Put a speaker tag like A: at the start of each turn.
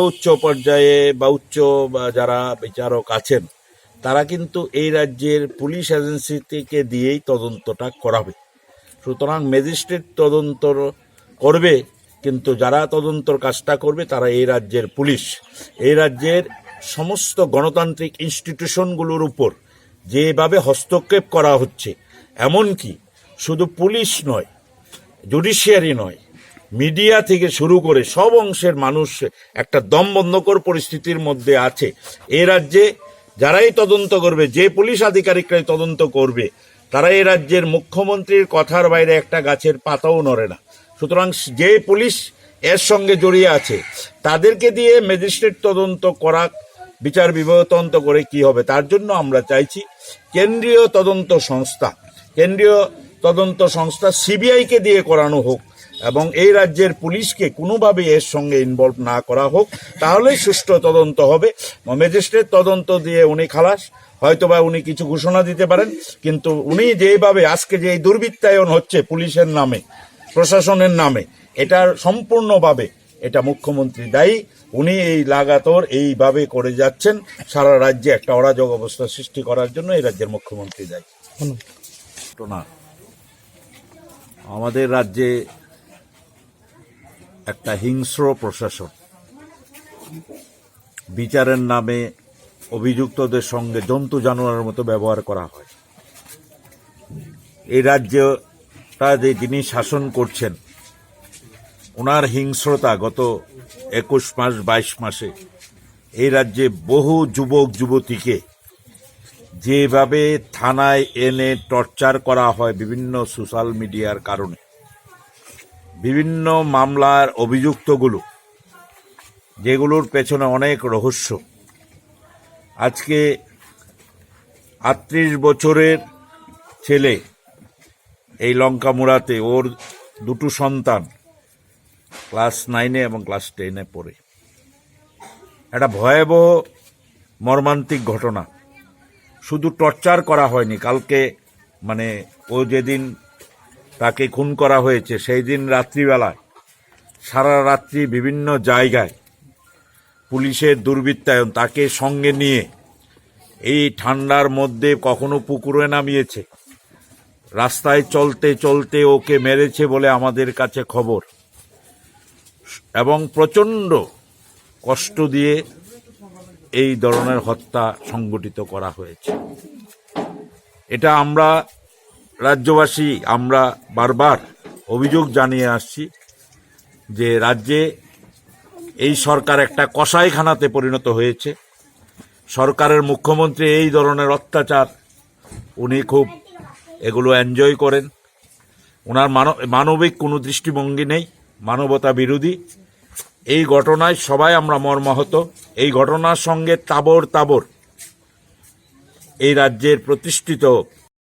A: উচ্চ পর্যায়ে বা উচ্চ যারা বিচারক আছেন তারা কিন্তু এই রাজ্যের পুলিশ এজেন্সি থেকে দিয়েই তদন্তটা করাবে। সুতরাং ম্যাজিস্ট্রেট তদন্ত করবে, কিন্তু যারা তদন্তর কাজটা করবে তারা এই রাজ্যের পুলিশ। এই রাজ্যের সমস্ত গণতান্ত্রিক ইনস্টিটিউশনগুলোর উপর যেভাবে হস্তক্ষেপ করা হচ্ছে, এমনকি শুধু পুলিশ নয়, জুডিশিয়ারি নয়, মিডিয়া থেকে শুরু করে সব অংশের মানুষ একটা দমবন্ধকর পরিস্থিতির মধ্যে আছে। এই রাজ্যে যারাই তদন্ত করবে, যে পুলিশ আধিকারিকরাই তদন্ত করবে, তারা এই রাজ্যের মুখ্যমন্ত্রীর কথার বাইরে একটা গাছের পাতাও নড়ে না। সুতরাং যে পুলিশ এর সঙ্গে জড়িয়ে আছে তাদেরকে দিয়ে ম্যাজিস্ট্রেট তদন্ত করা, বিচার বিভাগ তদন্ত করে কি হবে? তার জন্য আমরা চাইছি কেন্দ্রীয় তদন্ত সংস্থা সিবিআইকে দিয়ে করানো হোক এবং এই রাজ্যের পুলিশকে কোনোভাবে এর সঙ্গে ইনভলভ না করা হোক, তাহলেই সুষ্ঠু তদন্ত হবে। ম্যাজিস্ট্রেট তদন্ত দিয়ে উনি খালাস, হয়তোবা উনি কিছু ঘোষণা দিতে পারেন, কিন্তু উনি যেভাবে আজকে যে দুর্বৃত্তায়ন হচ্ছে পুলিশের নামে, প্রশাসনের নামে, এটা সম্পূর্ণভাবে এটা মুখ্যমন্ত্রী দায়ী। উনি এই লাগাতার এইভাবে করে যাচ্ছেন, সারা রাজ্যে একটা অরাজক অবস্থা সৃষ্টি করার জন্য এই রাজ্যের মুখ্যমন্ত্রী দায়ী। না, আমাদের রাজ্যে একটা হিংস্র প্রশাসন, বিচারের নামে অভিযুক্তদের সঙ্গে জন্তু জানোয়ারের মতো ব্যবহার করা হয়। এই রাজ্যটা যে যিনি শাসন করছেন, ওনার হিংস্রতা গত 21 মাস 22 মাসে এই রাজ্যে বহু যুবক যুবতীকে যেভাবে থানায় এনে টর্চার করা হয় বিভিন্ন সোশ্যাল মিডিয়ার কারণে, বিভিন্ন মামলার অভিযুক্তগুলো, যেগুলোর পেছনে অনেক রহস্য। আজকে 38 বছরের ছেলে এই লঙ্কামুড়াতে, ওর দুটো সন্তান ক্লাস 9 এবং ক্লাস 10 পড়ে। একটা ভয়াবহ মর্মান্তিক ঘটনা। শুধু টর্চার করা হয়নি, কালকে ও যেদিন তাকে খুন করা হয়েছে সেই দিন রাত্রিবেলায় সারা রাত্রি বিভিন্ন জায়গায় পুলিশের দুর্বৃত্তায়ন, তাকে সঙ্গে নিয়ে এই ঠান্ডার মধ্যে কখনো পুকুরে নামিয়েছে, রাস্তায় চলতে চলতে ওকে মেরেছে বলে আমাদের কাছে খবর, এবং প্রচণ্ড কষ্ট দিয়ে এই ধরনের হত্যা সংগঠিত করা হয়েছে। এটা আমরা রাজ্যবাসী আমরা বারবার অভিযোগ জানিয়ে আসছি যে রাজ্যে এই সরকার একটা কসাইখানাতে পরিণত হয়েছে। সরকারের মুখ্যমন্ত্রী এই ধরনের অত্যাচার উনি খুব এগুলো এনজয় করেন। ওনার মানবিক কোনো দৃষ্টিভঙ্গি নেই, মানবতা বিরোধী। এই ঘটনায় সবাই আমরা মর্মাহত। এই ঘটনার সঙ্গে তাবর এই রাজ্যের প্রতিষ্ঠিত